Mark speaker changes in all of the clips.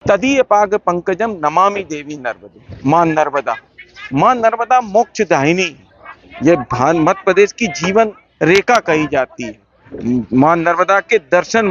Speaker 1: तदीय पाग पंकजम नमामि देवी नर्मदे। माँ नर्मदा मोक्ष दाहिनी है। ये मध्य प्रदेश की जीवन रेखा कही जाती है। माँ नर्मदा के दर्शन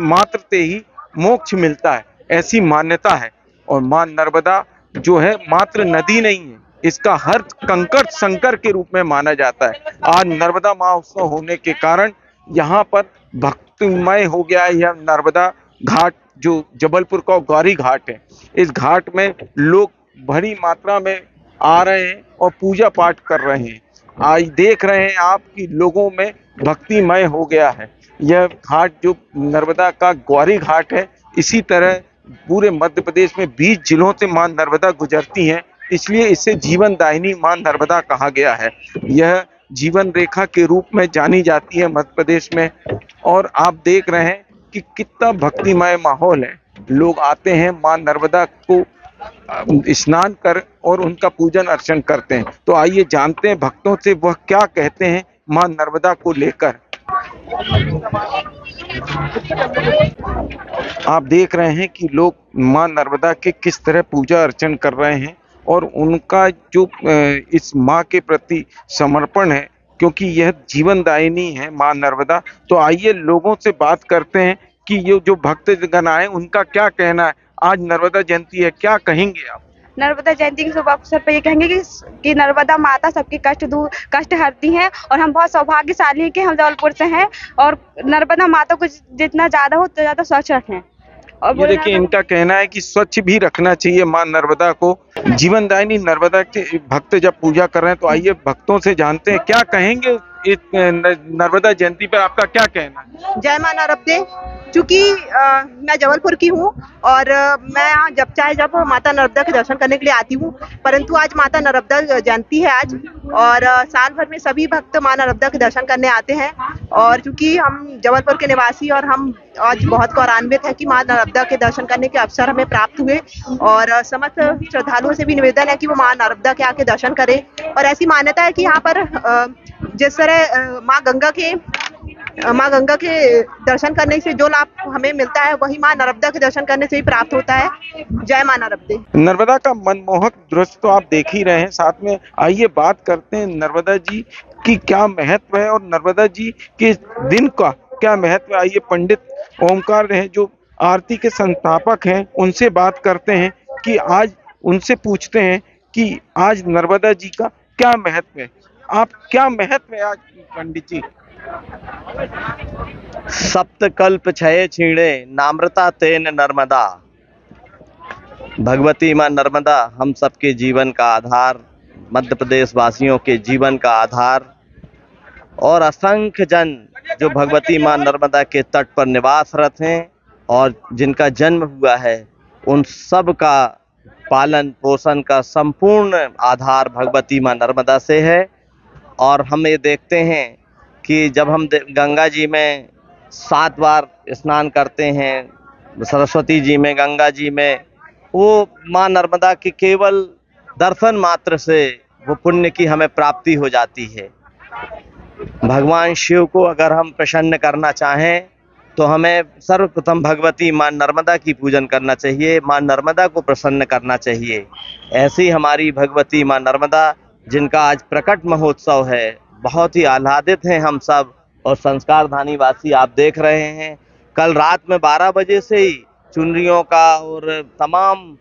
Speaker 1: मात्र से ही मोक्ष मिलता है, ऐसी मान्यता है। और माँ नर्मदा जो है मात्र नदी नहीं है, इसका हर कंकड़ संकर के रूप में माना जाता है। आज नर्मदा महोत्सव होने के कारण यहाँ पर भक्तिमय हो गया है। यह नर्मदा घाट जो जबलपुर का गौरी घाट है, इस घाट में लोग बड़ी मात्रा में आ रहे हैं और पूजा पाठ कर रहे हैं। आज देख रहे हैं आप कि लोगों में भक्तिमय हो गया है। यह घाट जो नर्मदा का गौरी घाट है, इसी तरह पूरे मध्य प्रदेश में 20 जिलों से मां नर्मदा गुजरती हैं, इसलिए इसे जीवन दायिनी मां नर्मदा कहा गया है। यह जीवन रेखा के रूप में जानी जाती है मध्य प्रदेश में। और आप देख रहे हैं कि कितना भक्तिमय माहौल है। लोग आते हैं मां नर्मदा को स्नान कर और उनका पूजन अर्चन करते हैं। तो आइए जानते हैं भक्तों से वह क्या कहते हैं मां नर्मदा को लेकर। आप देख रहे हैं कि लोग मां नर्मदा के किस तरह पूजा अर्चन कर रहे हैं और उनका जो इस मां के प्रति समर्पण है, क्योंकि यह जीवनदायिनी है मां नर्मदा। तो आइए लोगों से बात करते हैं कि ये जो भक्तगण आए उनका क्या कहना है। आज नर्मदा जयंती है, क्या कहेंगे आप?
Speaker 2: नर्मदा जयंती के शुभ अवसर पर ये कहेंगे कि नर्मदा माता सबके कष्ट हरती हैं और हम बहुत सौभाग्यशाली हैं कि हम जबलपुर से हैं और नर्मदा माता को जितना ज्यादा हो उतना ज्यादा स्वच्छ रखें। और
Speaker 1: ये देखिए इनका कहना है कि स्वच्छ भी रखना चाहिए मां नर्मदा को। जीवनदायिनी नर्मदा के भक्त जब पूजा कर रहे हैं, तो आइए भक्तों से जानते हैं क्या कहेंगे। इस नर्मदा जयंती पर आपका क्या कहना है?
Speaker 3: जय मां नर्मदे। चूंकि मैं जबलपुर की हूँ और मैं यहाँ जब माता नर्मदा के दर्शन करने के लिए आती हूँ, परंतु आज माता नर्मदा जयंती है आज, और साल भर में सभी भक्त मां नर्मदा के दर्शन करने आते हैं। और चूंकि हम जबलपुर के निवासी और हम आज बहुत गौरवान्वित है कि मां नर्मदा के दर्शन करने के अवसर हमें प्राप्त हुए, और समस्त श्रद्धालुओं से भी निवेदन है कि वो मां नर्मदा के आके दर्शन करें। और ऐसी मान्यता है कि यहाँ पर जिस तरह माँ गंगा के दर्शन करने से जो लाभ हमें मिलता है, वही माँ नर्मदा के दर्शन करने से ही प्राप्त होता है। जय मां नर्मदे।
Speaker 1: नर्मदा का मनमोहक दृश्य तो आप देख ही रहे हैं, साथ में आइए बात करते हैं नर्मदा जी की क्या महत्व है और नर्मदा जी के दिन का क्या महत्व है। आइए पंडित ओमकार हैं जो आरती के संस्थापक हैं, उनसे बात करते हैं कि आज उनसे पूछते हैं कि आज नर्मदा जी का क्या महत्व है। आप क्या महत्व है आज पंडित जी?
Speaker 4: सप्तकल्प छये छीणे नामृता तेन नर्मदा। भगवती मां नर्मदा हम सबके जीवन का आधार, मध्य प्रदेश वासियों के जीवन का आधार, और असंख्य जन जो भगवती मां नर्मदा के तट पर निवासरत हैं और जिनका जन्म हुआ है, उन सब का पालन पोषण का संपूर्ण आधार भगवती मां नर्मदा से है। और हम ये देखते हैं कि जब हम गंगा जी में 7 बार स्नान करते हैं, सरस्वती जी में, गंगा जी में, वो मां नर्मदा के केवल दर्शन मात्र से वो पुण्य की हमें प्राप्ति हो जाती है। भगवान शिव को अगर हम प्रसन्न करना चाहें तो हमें सर्वप्रथम भगवती मां नर्मदा की पूजन करना चाहिए, मां नर्मदा को प्रसन्न करना चाहिए। ऐसी हमारी भगवती मां नर्मदा जिनका आज प्रकट महोत्सव है, बहुत ही आह्लादित हैं हम सब। और संस्कारधानी वासी आप देख रहे हैं, कल रात में 12 बजे से ही चुनरियों का और तमाम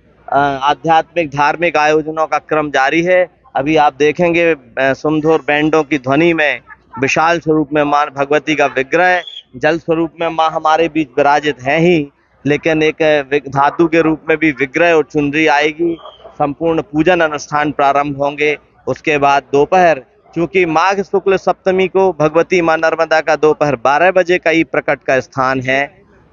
Speaker 4: आध्यात्मिक धार्मिक आयोजनों का क्रम जारी है। अभी आप देखेंगे सुमधुर बैंडों की ध्वनि में विशाल स्वरूप में मां भगवती का विग्रह, जल स्वरूप में मां हमारे बीच विराजित है ही, लेकिन एक धातु के रूप में भी विग्रह और चुनरी आएगी। संपूर्ण पूजन अनुष्ठान प्रारंभ होंगे। उसके बाद दोपहर, चूंकि माघ शुक्ल सप्तमी को भगवती मां नर्मदा का दोपहर 12 बजे का ही प्रकट का स्थान है,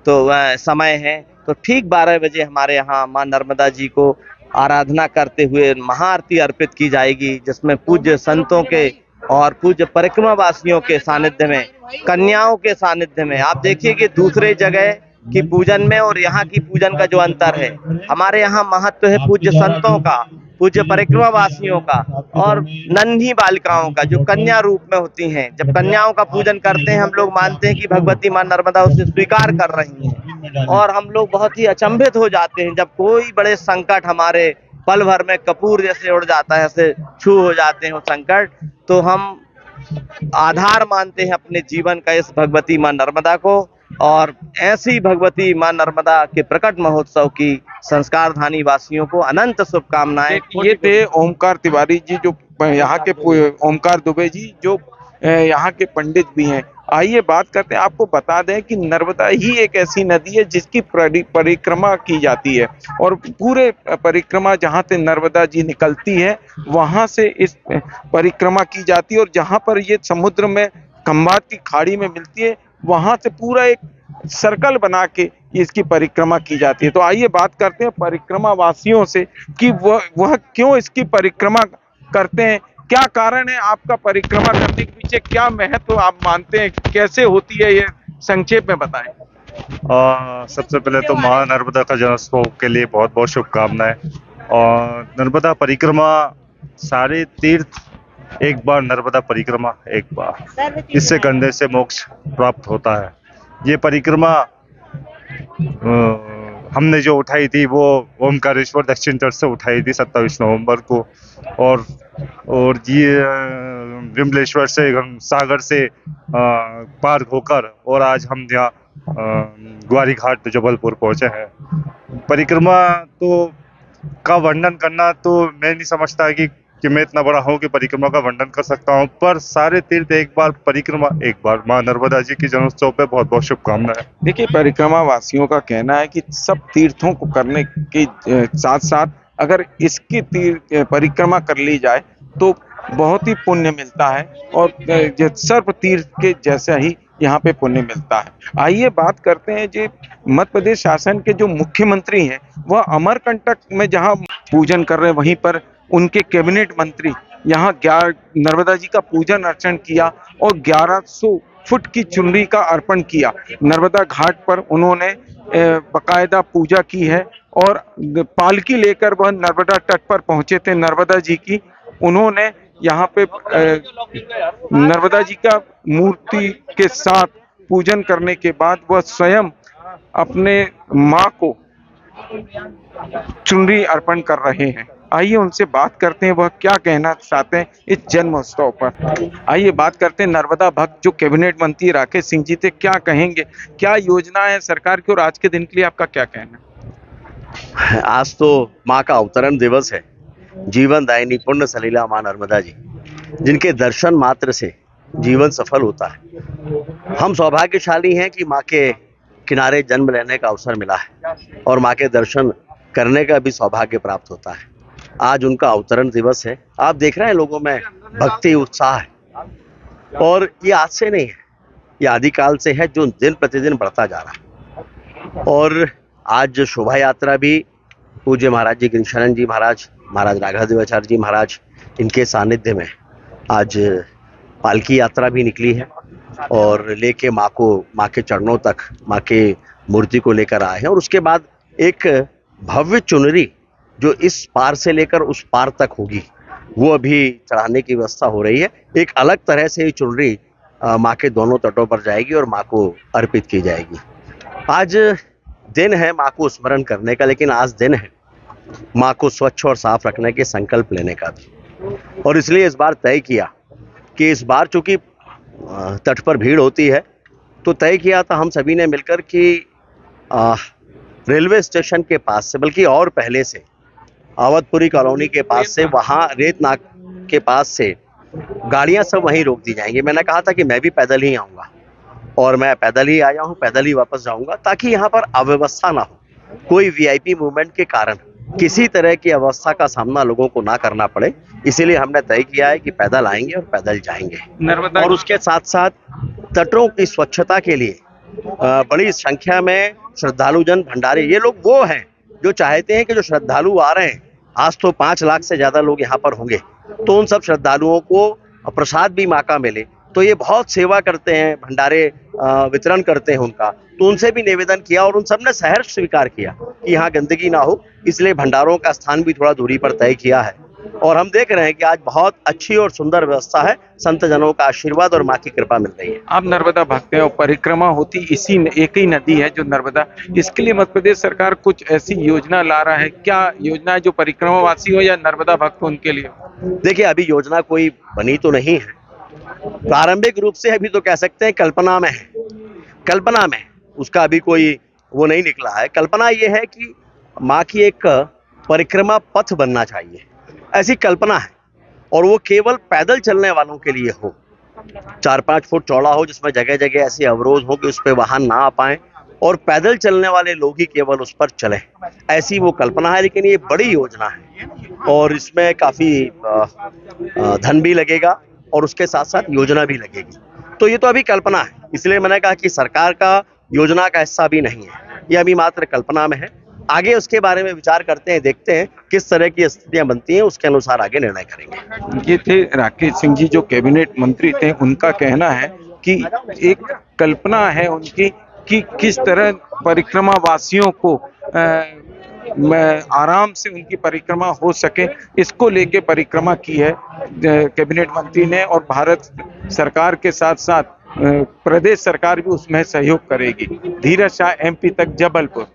Speaker 4: तो समय है, तो ठीक 12 बजे हमारे यहाँ मां नर्मदा जी को आराधना करते हुए महाआरती अर्पित की जाएगी, जिसमें पूज्य संतों के और पूज्य परिक्रमा वासियों के सानिध्य में, कन्याओं के सानिध्य में। आप देखिए कि दूसरे जगह की पूजन में और यहाँ की पूजन का जो अंतर है, हमारे यहाँ महत्व है पूज्य संतों का, पूज्य परिक्रमा वासियों का और नन्ही बालिकाओं का जो कन्या रूप में होती हैं, जब कन्याओं का पूजन करते हैं हम लोग मानते हैं कि भगवती मां नर्मदा उसे स्वीकार कर रही हैं, और हम लोग बहुत ही अचंभित हो जाते हैं जब कोई बड़े संकट हमारे पल भर में कपूर जैसे उड़ जाता है, ऐसे छू हो जाते हैं वो संकट, तो हम आधार मानते हैं अपने जीवन का इस भगवती मां नर्मदा को। और ऐसी भगवती मां नर्मदा के प्रकट महोत्सव की संस्कारधानी वासियों को अनंत शुभकामनाएं।
Speaker 1: ये थे ओमकार तिवारी जी, जो यहाँ के ओमकार दुबे जी, जो यहाँ के पंडित भी हैं। आइए बात करते हैं, आपको बता दें कि नर्मदा ही एक ऐसी नदी है जिसकी परिक्रमा की जाती है, और पूरे परिक्रमा जहाँ से नर्मदा जी निकलती है वहां से इस परिक्रमा की जाती है, और जहाँ पर ये समुद्र में खंभात की खाड़ी में मिलती है वहां से पूरा एक सर्कल बना के इसकी परिक्रमा की जाती है। तो आइए बात करते हैं परिक्रमा वासियों से कि वह क्यों इसकी परिक्रमा करते हैं, क्या कारण है आपका परिक्रमा करने के पीछे, क्या महत्व आप मानते हैं, कैसे होती है, ये संक्षेप में बताएं।
Speaker 5: सबसे पहले तो मां नर्मदा का जन्मोत्सव के लिए बहुत बहुत शुभकामनाएं। और नर्मदा परिक्रमा, सारे तीर्थ एक बार, नर्मदा परिक्रमा एक बार, इससे करने से मोक्ष प्राप्त होता है। ये परिक्रमा हमने जो उठाई थी वो ओमकारेश्वर दक्षिण तट से उठाई थी 27 नवंबर को, और ये विमलेश्वर से, सागर से पार होकर और आज हम यहाँ ग्वारी घाट जबलपुर पहुंचे हैं। परिक्रमा तो का वर्णन करना तो मैं नहीं समझता कि मैं इतना बड़ा हूँ कि परिक्रमा का वर्णन कर सकता हूँ, पर सारे तीर्थ एक बार, परिक्रमा एक बार। मां नर्मदा जी की जन्मोत्सव पे बहुत बहुत शुभकामनाएं।
Speaker 1: देखिए, परिक्रमा वासियों का कहना है कि सब तीर्थों को करने के साथ साथ अगर इसकी परिक्रमा कर ली जाए तो बहुत ही पुण्य मिलता है, और सर्व तीर्थ के जैसा ही यहाँ पे पुण्य मिलता है। आइए बात करते हैं, जो मध्य प्रदेश शासन के जो मुख्यमंत्री हैं वह अमरकंटक में जहाँ पूजन कर रहे हैं, वहीं पर उनके कैबिनेट मंत्री यहाँ नर्मदा जी का पूजन अर्चन किया और 1100 फुट की चुनरी का अर्पण किया। नर्मदा घाट पर उन्होंने बकायदा पूजा की है, और पालकी लेकर वह नर्मदा तट पर पहुंचे थे नर्मदा जी की। उन्होंने यहाँ पे नर्मदा जी का मूर्ति के साथ पूजन करने के बाद वह स्वयं अपने माँ को चुनरी अर्पण कर रहे हैं। आइए उनसे बात करते हैं, वह क्या कहना चाहते हैं इस जन्मोत्सव पर। आइए बात करते हैं नर्मदा भक्त जो कैबिनेट मंत्री राकेश सिंह जी थे, क्या कहेंगे, क्या योजना है सरकार की, और आज के दिन के लिए आपका क्या कहना है?
Speaker 4: आज तो माँ का अवतरण दिवस है, जीवन दायिनी पुण्य सलीला मां नर्मदा जी, जिनके दर्शन मात्र से जीवन सफल होता है। हम सौभाग्यशाली हैं कि माँ के किनारे जन्म लेने का अवसर मिला है और माँ के दर्शन करने का भी सौभाग्य प्राप्त होता है। आज उनका अवतरण दिवस है। आप देख रहे हैं लोगों में भक्ति उत्साह है, और ये आज से नहीं है, ये आदिकाल से है, जो दिन प्रतिदिन बढ़ता जा रहा है। और आज शोभा यात्रा भी पूज्य महाराज जी गिरिशरण जी महाराज, महाराज राघवदेवाचार्य जी महाराज, इनके सानिध्य में आज पालकी यात्रा भी निकली है, और लेके माँ को, माँ के चरणों तक, माँ के मूर्ति को लेकर आए हैं। और उसके बाद एक भव्य चुनरी जो इस पार से लेकर उस पार तक होगी, वो अभी चढ़ाने की व्यवस्था हो रही है। एक अलग तरह से ये चुनरी माँ के दोनों तटों पर जाएगी और माँ को अर्पित की जाएगी। आज दिन है माँ को स्मरण करने का, लेकिन आज दिन है माँ को स्वच्छ और साफ रखने के संकल्प लेने का भी। और इसलिए इस बार तय किया कि इस बार चूंकि तट पर भीड़ होती है, तो तय किया था हम सभी ने मिलकर कि रेलवे स्टेशन के पास से, बल्कि और पहले से, अवधपुरी कॉलोनी के पास से, वहाँ रेत नाक के पास से गाड़ियाँ सब वहीं रोक दी जाएंगी। मैंने कहा था कि मैं भी पैदल ही आऊँगा, और मैं पैदल ही आया हूँ, पैदल ही वापस जाऊँगा, ताकि यहाँ पर अव्यवस्था ना हो, कोई वीआईपी मूवमेंट के कारण किसी तरह की अवस्था का सामना लोगों को ना करना पड़े। इसीलिए हमने तय किया है कि पैदल आएंगे और पैदल जाएंगे। और उसके साथ साथ तटों की स्वच्छता के लिए बड़ी संख्या में श्रद्धालु जन, भंडारे, ये लोग वो हैं जो चाहते हैं कि जो श्रद्धालु आ रहे हैं, आज तो 5 लाख से ज्यादा लोग यहाँ पर होंगे, तो उन सब श्रद्धालुओं को प्रसाद भी माँ का मिले, तो ये बहुत सेवा करते हैं, भंडारे वितरण करते हैं उनका। तो उनसे भी निवेदन किया और उन सब ने सहर्ष स्वीकार किया कि यहाँ गंदगी ना हो, इसलिए भंडारों का स्थान भी थोड़ा दूरी पर तय किया है। और हम देख रहे हैं कि आज बहुत अच्छी और सुंदर व्यवस्था है, संत जनों का आशीर्वाद और माँ की कृपा मिल रही है।
Speaker 1: आप नर्मदा भक्त हैं और परिक्रमा होती इसी एक ही नदी है जो नर्मदा, इसके लिए मध्य प्रदेश सरकार कुछ ऐसी योजना ला रहा है? क्या योजना है जो परिक्रमावासी हो या नर्मदा भक्त हो उनके लिए?
Speaker 4: देखिए, अभी योजना कोई बनी तो नहीं है, प्रारंभिक रूप से अभी तो कह सकते हैं कल्पना में है, कल्पना में, उसका अभी कोई वो नहीं निकला है। कल्पना ये है कि माँ की एक परिक्रमा पथ बनना चाहिए, ऐसी कल्पना है, और वो केवल पैदल चलने वालों के लिए हो, 4-5 फुट चौड़ा हो, जिसमें जगह जगह ऐसे अवरोध हो कि उस पर वाहन ना आ पाए और पैदल चलने वाले लोग ही केवल उस पर चले, ऐसी वो कल्पना है। लेकिन ये बड़ी योजना है और इसमें काफी धन भी लगेगा और उसके साथ साथ योजना भी लगेगी। तो ये तो अभी कल्पना है, इसलिए मैंने कहा कि सरकार का योजना का हिस्सा भी नहीं है, ये अभी मात्र कल्पना में है। आगे उसके बारे में विचार करते हैं, देखते हैं किस तरह की स्थितियां बनती हैं, उसके अनुसार आगे निर्णय करेंगे।
Speaker 1: ये थे राकेश सिंह जी जो कैबिनेट मंत्री थे। उनका कहना है कि एक कल्पना है उनकी कि किस तरह परिक्रमा वासियों को आराम से उनकी परिक्रमा हो सके, इसको लेके परिक्रमा की है कैबिनेट मंत्री ने। और भारत सरकार के साथ साथ प्रदेश सरकार भी उसमें सहयोग करेगी। धीरज शाह, MP तक, जबलपुर।